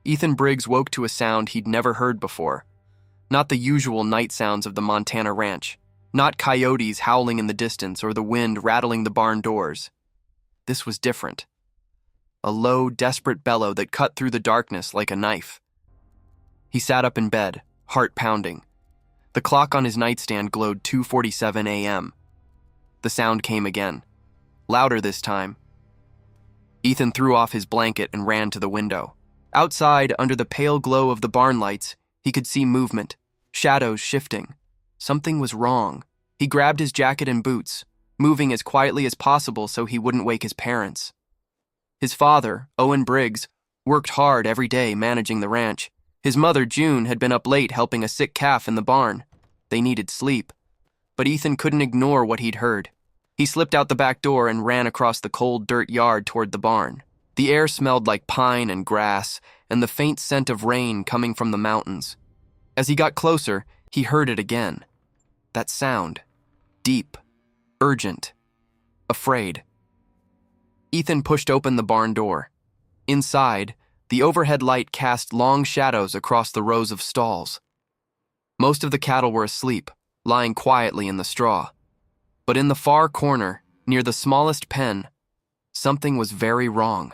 Ethan Briggs woke to a sound he'd never heard before. Not the usual night sounds of the Montana ranch. Not coyotes howling in the distance or the wind rattling the barn doors. This was different. A low, desperate bellow that cut through the darkness like a knife. He sat up in bed, heart pounding. The clock on his nightstand glowed 2:47 a.m. The sound came again. Louder this time. Ethan threw off his blanket and ran to the window. Outside, under the pale glow of the barn lights, he could see movement, shadows shifting. Something was wrong. He grabbed his jacket and boots, moving as quietly as possible so he wouldn't wake his parents. His father, Owen Briggs, worked hard every day managing the ranch. His mother, June, had been up late helping a sick calf in the barn. They needed sleep. But Ethan couldn't ignore what he'd heard. He slipped out the back door and ran across the cold dirt yard toward the barn. The air smelled like pine and grass, and the faint scent of rain coming from the mountains. As he got closer, he heard it again. That sound. Deep. Urgent. Afraid. Ethan pushed open the barn door. Inside, the overhead light cast long shadows across the rows of stalls. Most of the cattle were asleep, lying quietly in the straw. But in the far corner, near the smallest pen, something was very wrong.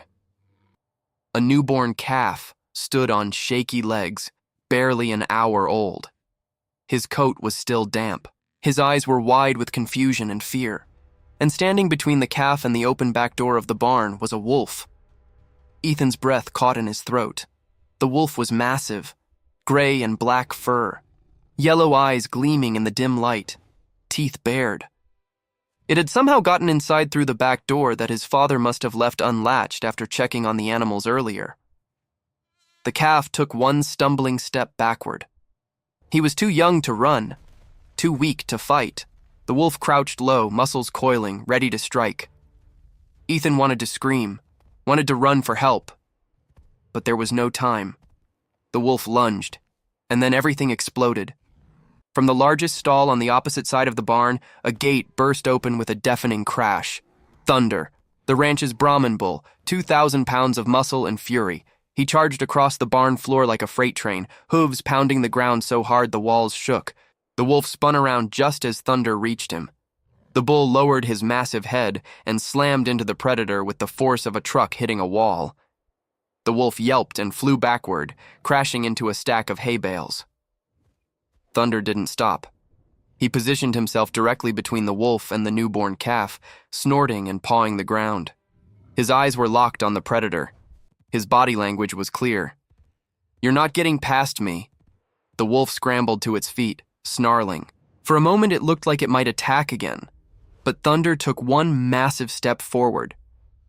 A newborn calf stood on shaky legs, barely an hour old. His coat was still damp. His eyes were wide with confusion and fear. And standing between the calf and the open back door of the barn was a wolf. Ethan's breath caught in his throat. The wolf was massive, gray and black fur, yellow eyes gleaming in the dim light, teeth bared. It had somehow gotten inside through the back door that his father must have left unlatched after checking on the animals earlier. The calf took one stumbling step backward. He was too young to run, too weak to fight. The wolf crouched low, muscles coiling, ready to strike. Ethan wanted to scream, wanted to run for help. But there was no time. The wolf lunged, and then everything exploded. From the largest stall on the opposite side of the barn, a gate burst open with a deafening crash. Thunder, the ranch's Brahman bull, 2,000 pounds of muscle and fury. He charged across the barn floor like a freight train, hooves pounding the ground so hard the walls shook. The wolf spun around just as Thunder reached him. The bull lowered his massive head and slammed into the predator with the force of a truck hitting a wall. The wolf yelped and flew backward, crashing into a stack of hay bales. Thunder didn't stop. He positioned himself directly between the wolf and the newborn calf, snorting and pawing the ground. His eyes were locked on the predator. His body language was clear. "You're not getting past me." The wolf scrambled to its feet, snarling. For a moment it looked like it might attack again, but Thunder took one massive step forward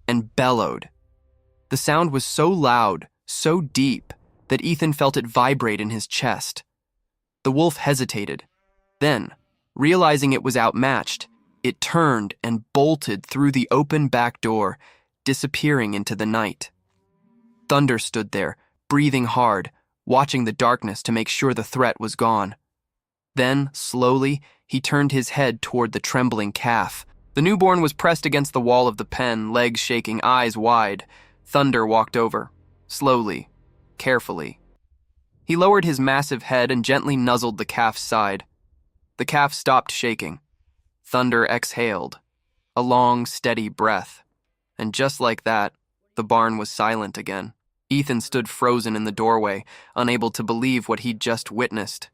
and bellowed. The sound was so loud, so deep, that Ethan felt it vibrate in his chest. The wolf hesitated. Then, realizing it was outmatched, it turned and bolted through the open back door, disappearing into the night. Thunder stood there, breathing hard, watching the darkness to make sure the threat was gone. Then, slowly, he turned his head toward the trembling calf. The newborn was pressed against the wall of the pen, legs shaking, eyes wide. Thunder walked over, slowly, carefully. He lowered his massive head and gently nuzzled the calf's side. The calf stopped shaking. Thunder exhaled, a long, steady breath. And just like that, the barn was silent again. Ethan stood frozen in the doorway, unable to believe what he'd just witnessed.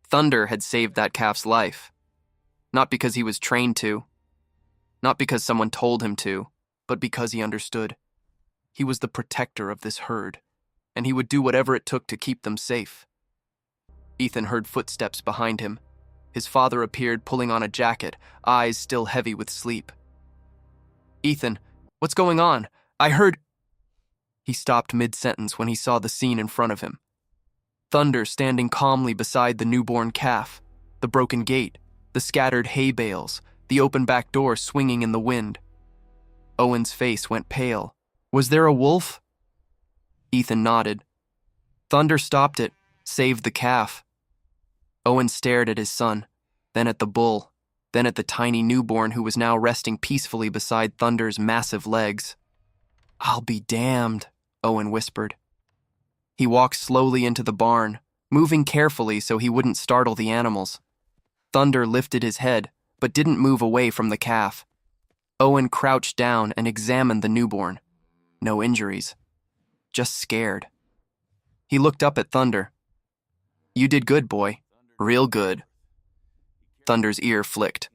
Thunder had saved that calf's life. Not because he was trained to, not because someone told him to, but because he understood. He was the protector of this herd, and he would do whatever it took to keep them safe. Ethan heard footsteps behind him. His father appeared pulling on a jacket, eyes still heavy with sleep. "Ethan, what's going on? I heard—" He stopped mid-sentence when he saw the scene in front of him. Thunder standing calmly beside the newborn calf, the broken gate, the scattered hay bales, the open back door swinging in the wind. Owen's face went pale. Was there a wolf? Ethan nodded. Thunder stopped it, saved the calf. Owen stared at his son, then at the bull, then at the tiny newborn who was now resting peacefully beside Thunder's massive legs. "I'll be damned," Owen whispered. He walked slowly into the barn, moving carefully so he wouldn't startle the animals. Thunder lifted his head, but didn't move away from the calf. Owen crouched down and examined the newborn. No injuries. Just scared. He looked up at Thunder. "You did good, boy. Real good." Thunder's ear flicked.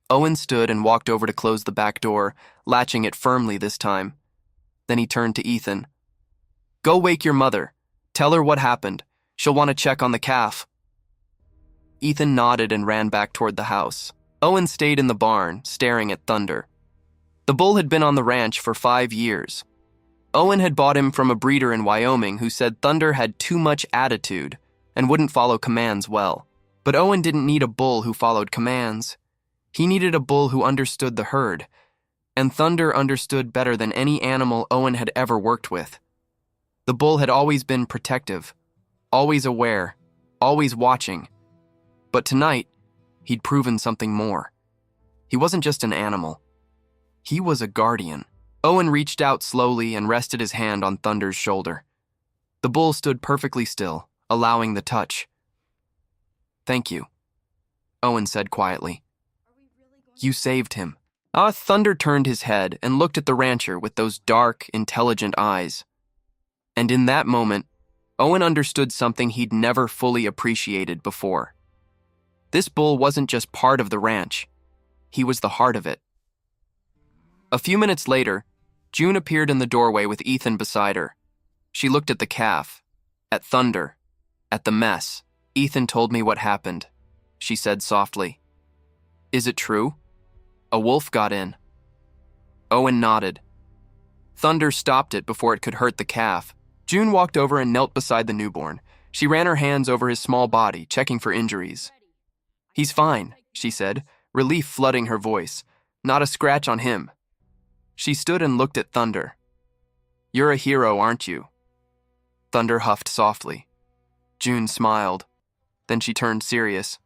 Owen stood and walked over to close the back door, latching it firmly this time. Then he turned to Ethan. "Go wake your mother. Tell her what happened. She'll want to check on the calf." Ethan nodded and ran back toward the house. Owen stayed in the barn, staring at Thunder. The bull had been on the ranch for 5 years. Owen had bought him from a breeder in Wyoming who said Thunder had too much attitude and wouldn't follow commands well. But Owen didn't need a bull who followed commands. He needed a bull who understood the herd, and Thunder understood better than any animal Owen had ever worked with. The bull had always been protective, always aware, always watching. But tonight, he'd proven something more. He wasn't just an animal. He was a guardian. Owen reached out slowly and rested his hand on Thunder's shoulder. The bull stood perfectly still, allowing the touch. "Thank you," Owen said quietly. "You saved him." Thunder turned his head and looked at the rancher with those dark, intelligent eyes. And in that moment, Owen understood something he'd never fully appreciated before. This bull wasn't just part of the ranch. He was the heart of it. A few minutes later, June appeared in the doorway with Ethan beside her. She looked at the calf, at Thunder, at the mess. "Ethan told me what happened," she said softly. "Is it true? A wolf got in." Owen nodded. Thunder stopped it before it could hurt the calf. June walked over and knelt beside the newborn. She ran her hands over his small body, checking for injuries. "He's fine," she said, relief flooding her voice. "Not a scratch on him." She stood and looked at Thunder. "You're a hero, aren't you?" Thunder huffed softly. June smiled. Then she turned serious.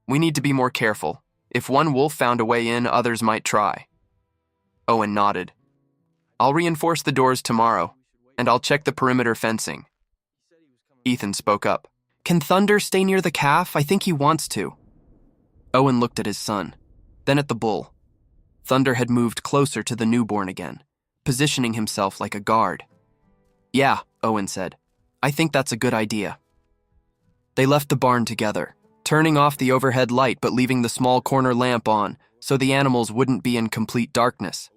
"We need to be more careful. If one wolf found a way in, others might try." Owen nodded. "I'll reinforce the doors tomorrow, and I'll check the perimeter fencing." Ethan spoke up. "Can Thunder stay near the calf? I think he wants to." Owen looked at his son, then at the bull. Thunder had moved closer to the newborn again, positioning himself like a guard. "Yeah," Owen said. "I think that's a good idea." They left the barn together, turning off the overhead light but leaving the small corner lamp on so the animals wouldn't be in complete darkness.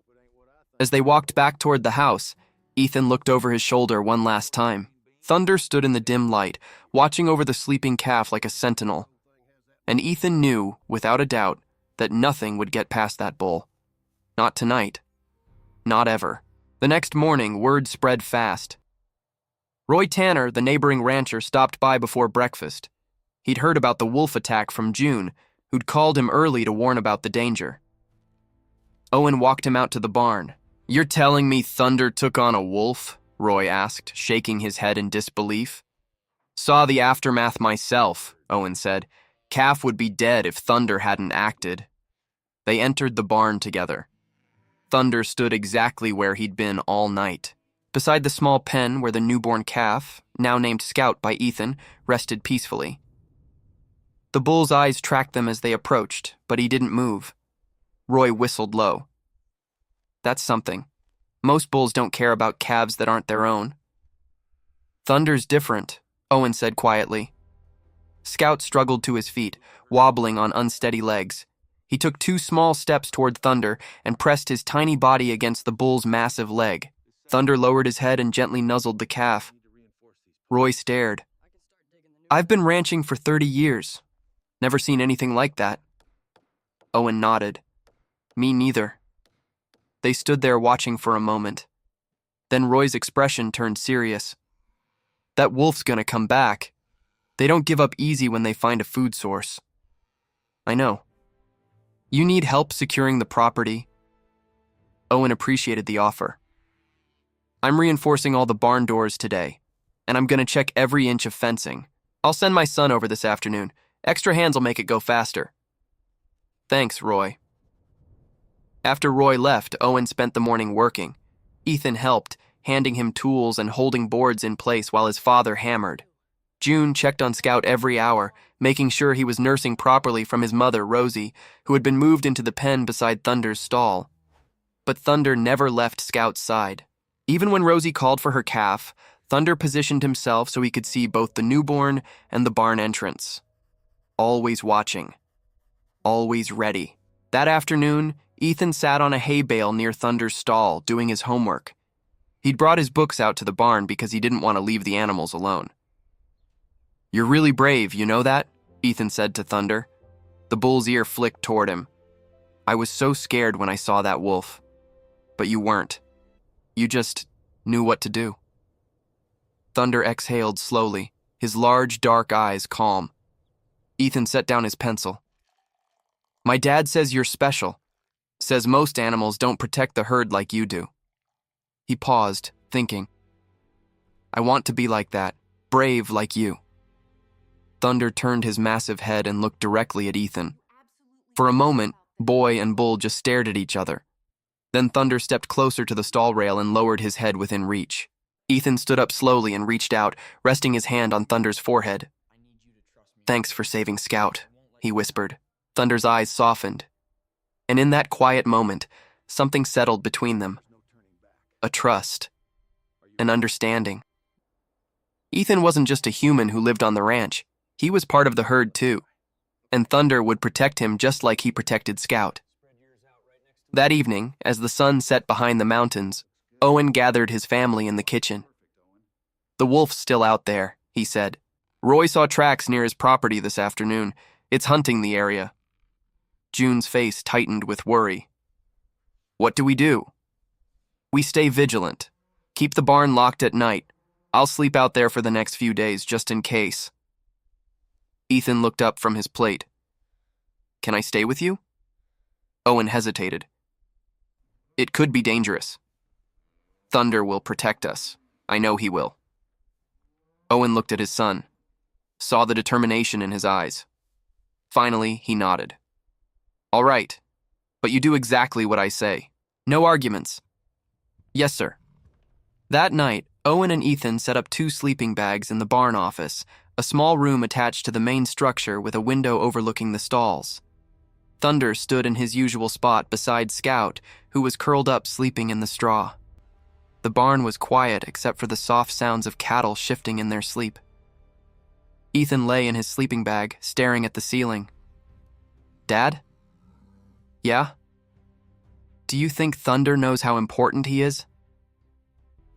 As they walked back toward the house, Ethan looked over his shoulder one last time. Thunder stood in the dim light, watching over the sleeping calf like a sentinel. And Ethan knew, without a doubt, that nothing would get past that bull. Not tonight. Not ever. The next morning, word spread fast. Roy Tanner, the neighboring rancher, stopped by before breakfast. He'd heard about the wolf attack from June, who'd called him early to warn about the danger. Owen walked him out to the barn. "You're telling me Thunder took on a wolf?" Roy asked, shaking his head in disbelief. "Saw the aftermath myself," Owen said. "Calf would be dead if Thunder hadn't acted." They entered the barn together. Thunder stood exactly where he'd been all night, beside the small pen where the newborn calf, now named Scout by Ethan, rested peacefully. The bull's eyes tracked them as they approached, but he didn't move. Roy whistled low. "That's something. Most bulls don't care about calves that aren't their own." "Thunder's different," Owen said quietly. Scout struggled to his feet, wobbling on unsteady legs. He took 2 small steps toward Thunder and pressed his tiny body against the bull's massive leg. Thunder lowered his head and gently nuzzled the calf. Roy stared. "I've been ranching for 30 years. Never seen anything like that." Owen nodded. "Me neither." They stood there watching for a moment. Then Roy's expression turned serious. "That wolf's gonna come back. They don't give up easy when they find a food source." "I know. You need help securing the property." Owen appreciated the offer. "I'm reinforcing all the barn doors today, and I'm gonna check every inch of fencing. I'll send my son over this afternoon. Extra hands will make it go faster." "Thanks, Roy." After Roy left, Owen spent the morning working. Ethan helped, handing him tools and holding boards in place while his father hammered. June checked on Scout every hour, making sure he was nursing properly from his mother, Rosie, who had been moved into the pen beside Thunder's stall. But Thunder never left Scout's side. Even when Rosie called for her calf, Thunder positioned himself so he could see both the newborn and the barn entrance. Always watching. Always ready. That afternoon, Ethan sat on a hay bale near Thunder's stall, doing his homework. He'd brought his books out to the barn because he didn't want to leave the animals alone. "You're really brave, you know that?" Ethan said to Thunder. The bull's ear flicked toward him. "I was so scared when I saw that wolf. But you weren't. You just knew what to do." Thunder exhaled slowly, his large, dark eyes calm. Ethan set down his pencil. "My dad says you're special. Says most animals don't protect the herd like you do." He paused, thinking. "I want to be like that, brave like you." Thunder turned his massive head and looked directly at Ethan. For a moment, boy and bull just stared at each other. Then Thunder stepped closer to the stall rail and lowered his head within reach. Ethan stood up slowly and reached out, resting his hand on Thunder's forehead. "Thanks for saving Scout," he whispered. Thunder's eyes softened. And in that quiet moment, something settled between them. A trust. An understanding. Ethan wasn't just a human who lived on the ranch. He was part of the herd too. And Thunder would protect him just like he protected Scout. That evening, as the sun set behind the mountains, Owen gathered his family in the kitchen. "The wolf's still out there," he said. "Roy saw tracks near his property this afternoon. It's hunting the area." June's face tightened with worry. "What do we do?" "We stay vigilant. Keep the barn locked at night. I'll sleep out there for the next few days, just in case." Ethan looked up from his plate. "Can I stay with you?" Owen hesitated. "It could be dangerous." "Thunder will protect us. I know he will." Owen looked at his son, saw the determination in his eyes. Finally, he nodded. "All right, but you do exactly what I say. No arguments." "Yes, sir." That night, Owen and Ethan set up 2 sleeping bags in the barn office, a small room attached to the main structure with a window overlooking the stalls. Thunder stood in his usual spot beside Scout, who was curled up sleeping in the straw. The barn was quiet except for the soft sounds of cattle shifting in their sleep. Ethan lay in his sleeping bag, staring at the ceiling. "Dad?" "Yeah?" "Do you think Thunder knows how important he is?"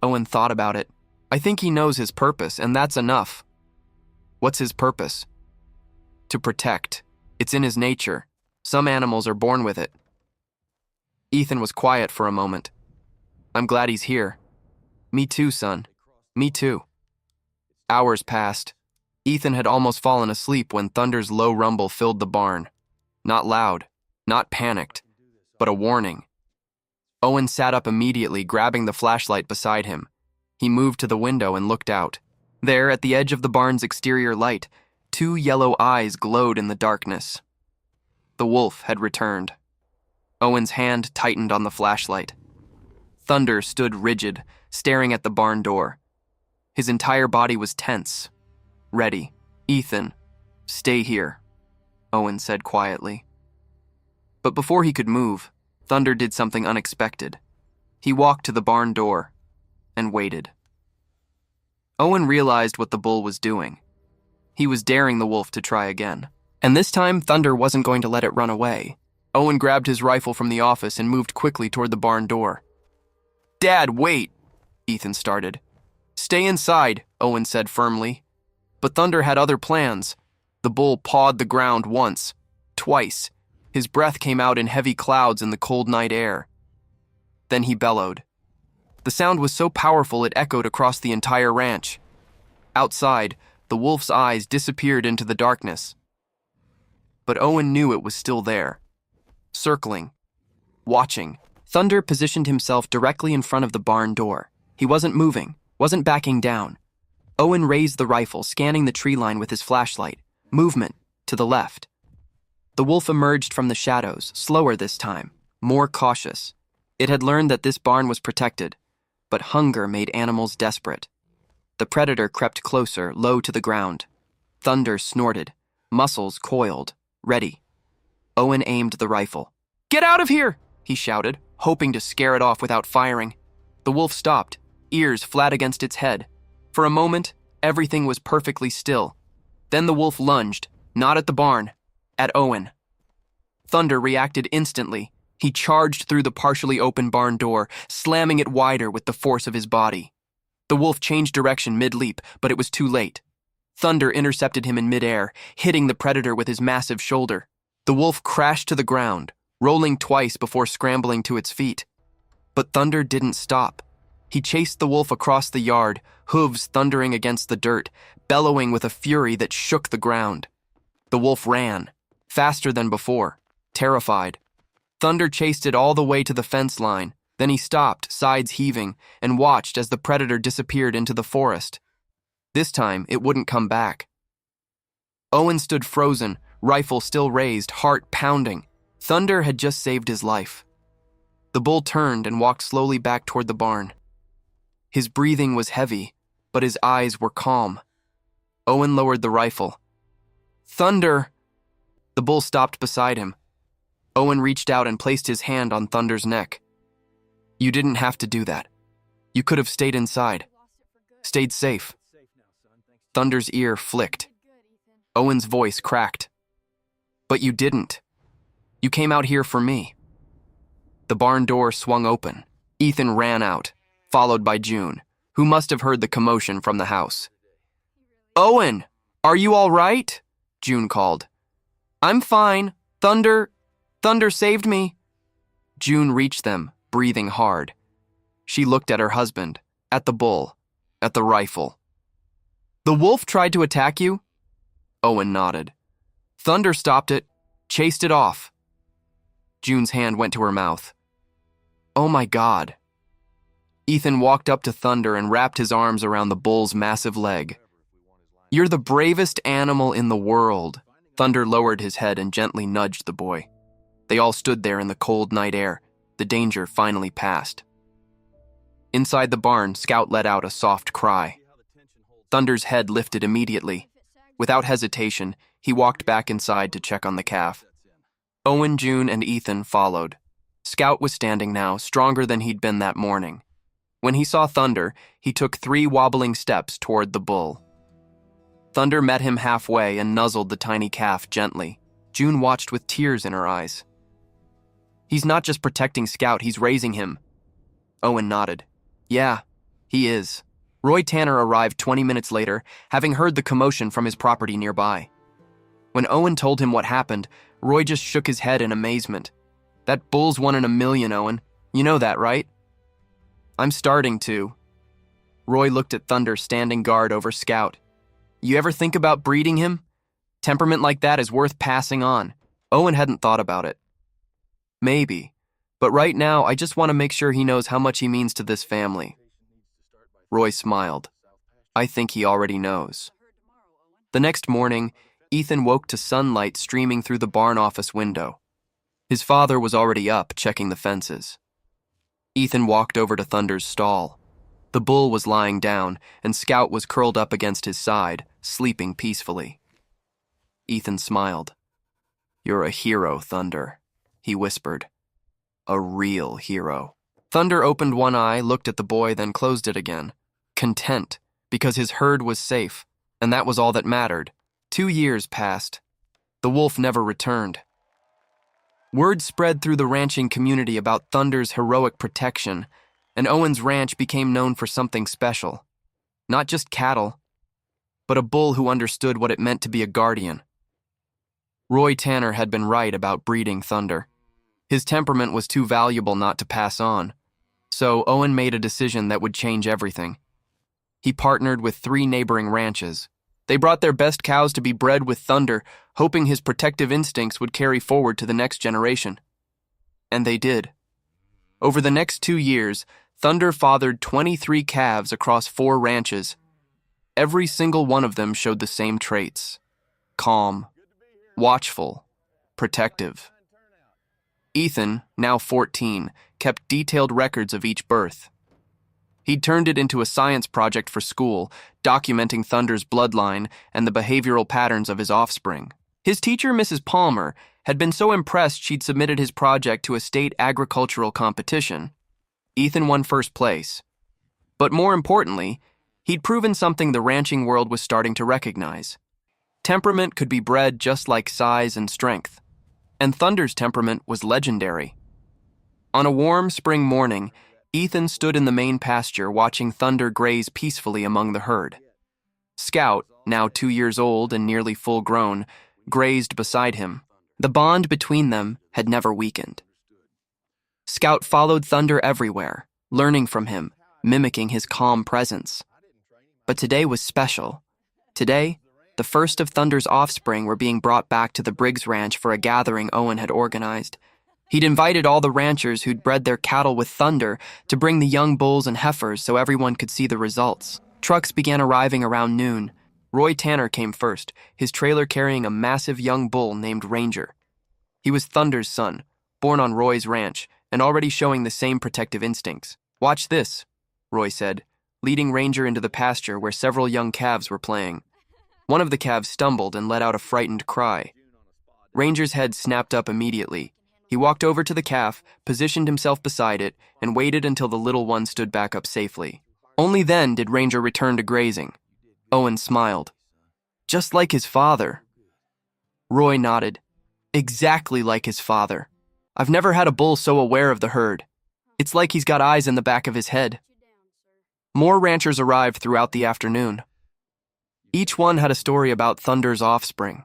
Owen thought about it. "I think he knows his purpose, and that's enough." "What's his purpose?" "To protect. It's in his nature. Some animals are born with it." Ethan was quiet for a moment. "I'm glad he's here." "Me too, son. Me too." Hours passed. Ethan had almost fallen asleep when Thunder's low rumble filled the barn. Not loud, not panicked, but a warning. Owen sat up immediately, grabbing the flashlight beside him. He moved to the window and looked out. There, at the edge of the barn's exterior light, 2 yellow eyes glowed in the darkness. The wolf had returned. Owen's hand tightened on the flashlight. Thunder stood rigid, staring at the barn door. His entire body was tense. "Ready. Ethan, stay here," Owen said quietly. But before he could move, Thunder did something unexpected. He walked to the barn door and waited. Owen realized what the bull was doing. He was daring the wolf to try again. And this time, Thunder wasn't going to let it run away. Owen grabbed his rifle from the office and moved quickly toward the barn door. "Dad, wait," Ethan started. "Stay inside," Owen said firmly. But Thunder had other plans. The bull pawed the ground once, twice. His breath came out in heavy clouds in the cold night air. Then he bellowed. The sound was so powerful it echoed across the entire ranch. Outside, the wolf's eyes disappeared into the darkness. But Owen knew it was still there, circling, watching. Thunder positioned himself directly in front of the barn door. He wasn't moving, wasn't backing down. Owen raised the rifle, scanning the tree line with his flashlight. Movement, to the left. The wolf emerged from the shadows, slower this time, more cautious. It had learned that this barn was protected. but hunger made animals desperate. The predator crept closer, low to the ground. Thunder snorted, muscles coiled, ready. Owen aimed the rifle. "Get out of here!" he shouted, hoping to scare it off without firing. The wolf stopped, ears flat against its head. For a moment, everything was perfectly still. Then the wolf lunged, not at the barn, at Owen. Thunder reacted instantly. He charged through the partially open barn door, slamming it wider with the force of his body. The wolf changed direction mid-leap, but it was too late. Thunder intercepted him in midair, hitting the predator with his massive shoulder. The wolf crashed to the ground, rolling twice before scrambling to its feet. But Thunder didn't stop. He chased the wolf across the yard, hooves thundering against the dirt, bellowing with a fury that shook the ground. The wolf ran, faster than before, terrified. Thunder chased it all the way to the fence line. Then he stopped, sides heaving, and watched as the predator disappeared into the forest. This time, it wouldn't come back. Owen stood frozen, rifle still raised, heart pounding. Thunder had just saved his life. The bull turned and walked slowly back toward the barn. His breathing was heavy, but his eyes were calm. Owen lowered the rifle. "Thunder!" The bull stopped beside him. Owen reached out and placed his hand on Thunder's neck. "You didn't have to do that. You could have stayed inside. Stayed safe." Thunder's ear flicked. Owen's voice cracked. "But you didn't. You came out here for me." The barn door swung open. Ethan ran out, followed by June, who must have heard the commotion from the house. "Owen, are you all right?" June called. "I'm fine. Thunder saved me." June reached them, breathing hard. She looked at her husband, at the bull, at the rifle. "The wolf tried to attack you?" Owen nodded. "Thunder stopped it, chased it off." June's hand went to her mouth. "Oh my God." Ethan walked up to Thunder and wrapped his arms around the bull's massive leg. "You're the bravest animal in the world." Thunder lowered his head and gently nudged the boy. They all stood there in the cold night air. The danger finally passed. Inside the barn, Scout let out a soft cry. Thunder's head lifted immediately. Without hesitation, he walked back inside to check on the calf. Owen, June, and Ethan followed. Scout was standing now, stronger than he'd been that morning. When he saw Thunder, he took 3 wobbling steps toward the bull. Thunder met him halfway and nuzzled the tiny calf gently. June watched with tears in her eyes. "He's not just protecting Scout, he's raising him." Owen nodded. "Yeah, he is." Roy Tanner arrived 20 minutes later, having heard the commotion from his property nearby. When Owen told him what happened, Roy just shook his head in amazement. "That bull's 1 in a million, Owen. You know that, right?" "I'm starting to." Roy looked at Thunder standing guard over Scout. "You ever think about breeding him? Temperament like that is worth passing on." Owen hadn't thought about it. "Maybe, but right now I just want to make sure he knows how much he means to this family." Roy smiled. "I think he already knows." The next morning, Ethan woke to sunlight streaming through the barn office window. His father was already up, checking the fences. Ethan walked over to Thunder's stall. The bull was lying down, and Scout was curled up against his side, sleeping peacefully. Ethan smiled. "You're a hero, Thunder," he whispered. "A real hero." Thunder opened one eye, looked at the boy, then closed it again. Content, because his herd was safe, and that was all that mattered. 2 years passed. The wolf never returned. Word spread through the ranching community about Thunder's heroic protection, and Owen's ranch became known for something special. Not just cattle, but a bull who understood what it meant to be a guardian. Roy Tanner had been right about breeding Thunder. His temperament was too valuable not to pass on, so Owen made a decision that would change everything. He partnered with 3 neighboring ranches. They brought their best cows to be bred with Thunder, hoping his protective instincts would carry forward to the next generation. And they did. Over the next 2 years, Thunder fathered 23 calves across 4 ranches. Every single one of them showed the same traits: calm, watchful, protective. Ethan, now 14, kept detailed records of each birth. He'd turned it into a science project for school, documenting Thunder's bloodline and the behavioral patterns of his offspring. His teacher, Mrs. Palmer, had been so impressed she'd submitted his project to a state agricultural competition. Ethan won first place. But more importantly, he'd proven something the ranching world was starting to recognize. Temperament could be bred just like size and strength. And Thunder's temperament was legendary. On a warm spring morning, Ethan stood in the main pasture watching Thunder graze peacefully among the herd. Scout, now 2 years old and nearly full grown, grazed beside him. The bond between them had never weakened. Scout followed Thunder everywhere, learning from him, mimicking his calm presence. But today was special. Today, the first of Thunder's offspring were being brought back to the Briggs Ranch for a gathering Owen had organized. He'd invited all the ranchers who'd bred their cattle with Thunder to bring the young bulls and heifers so everyone could see the results. Trucks began arriving around noon. Roy Tanner came first, his trailer carrying a massive young bull named Ranger. He was Thunder's son, born on Roy's ranch, and already showing the same protective instincts. "Watch this," Roy said, leading Ranger into the pasture where several young calves were playing. One of the calves stumbled and let out a frightened cry. Ranger's head snapped up immediately. He walked over to the calf, positioned himself beside it, and waited until the little one stood back up safely. Only then did Ranger return to grazing. Owen smiled. "Just like his father." Roy nodded. "Exactly like his father. I've never had a bull so aware of the herd. It's like he's got eyes in the back of his head." More ranchers arrived throughout the afternoon. Each one had a story about Thunder's offspring.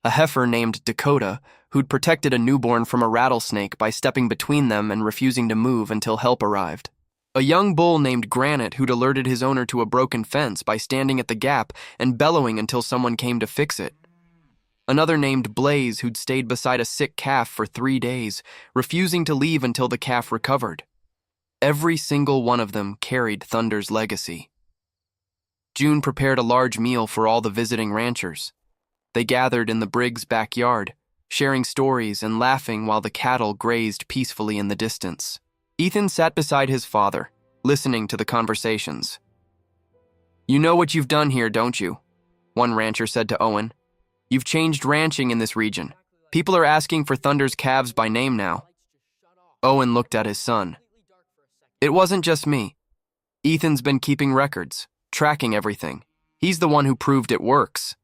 A heifer named Dakota, who'd protected a newborn from a rattlesnake by stepping between them and refusing to move until help arrived. A young bull named Granite, who'd alerted his owner to a broken fence by standing at the gap and bellowing until someone came to fix it. Another named Blaze, who'd stayed beside a sick calf for 3 days, refusing to leave until the calf recovered. Every single one of them carried Thunder's legacy. June prepared a large meal for all the visiting ranchers. They gathered in the Briggs' backyard, sharing stories and laughing while the cattle grazed peacefully in the distance. Ethan sat beside his father, listening to the conversations. "You know what you've done here, don't you?" one rancher said to Owen. "You've changed ranching in this region. People are asking for Thunder's calves by name now." Owen looked at his son. "It wasn't just me. Ethan's been keeping records, tracking everything. He's the one who proved it works."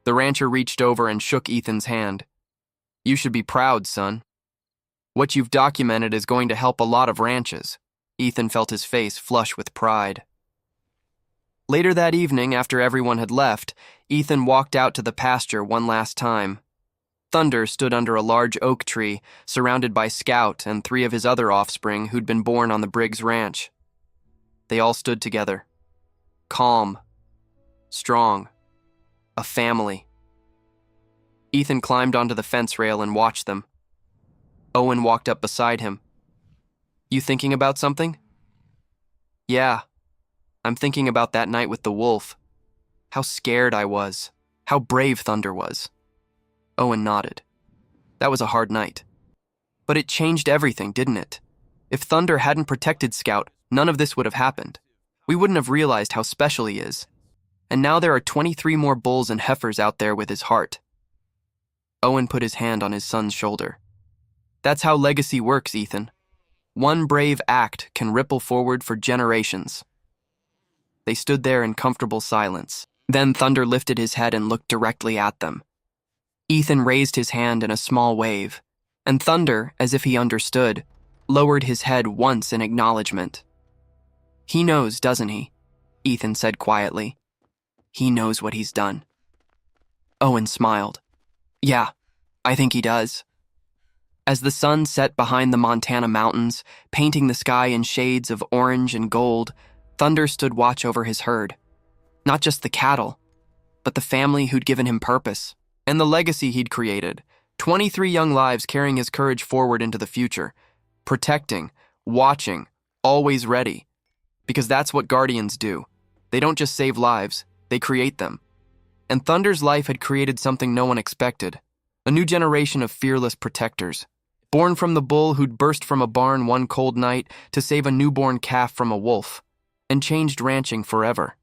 The rancher reached over and shook Ethan's hand. "You should be proud, son. What you've documented is going to help a lot of ranches." Ethan felt his face flush with pride. Later that evening, after everyone had left, Ethan walked out to the pasture one last time. Thunder stood under a large oak tree, surrounded by Scout and 3 of his other offspring who'd been born on the Briggs Ranch. They all stood together. Calm. Strong. A family. Ethan climbed onto the fence rail and watched them. Owen walked up beside him. "You thinking about something?" "Yeah. I'm thinking about that night with the wolf. How scared I was. How brave Thunder was." Owen nodded. "That was a hard night. But it changed everything, didn't it? If Thunder hadn't protected Scout, none of this would have happened. We wouldn't have realized how special he is. And now there are 23 more bulls and heifers out there with his heart." Owen put his hand on his son's shoulder. "That's how legacy works, Ethan. One brave act can ripple forward for generations." They stood there in comfortable silence. Then Thunder lifted his head and looked directly at them. Ethan raised his hand in a small wave, and Thunder, as if he understood, lowered his head once in acknowledgement. "He knows, doesn't he?" Ethan said quietly. "He knows what he's done." Owen smiled. "Yeah, I think he does." As the sun set behind the Montana mountains, painting the sky in shades of orange and gold, Thunder stood watch over his herd. Not just the cattle, but the family who'd given him purpose, and the legacy he'd created. 23 young lives carrying his courage forward into the future, protecting, watching, always ready. Because that's what guardians do. They don't just save lives, they create them. And Thunder's life had created something no one expected, a new generation of fearless protectors. Born from the bull who'd burst from a barn one cold night to save a newborn calf from a wolf, and changed ranching forever.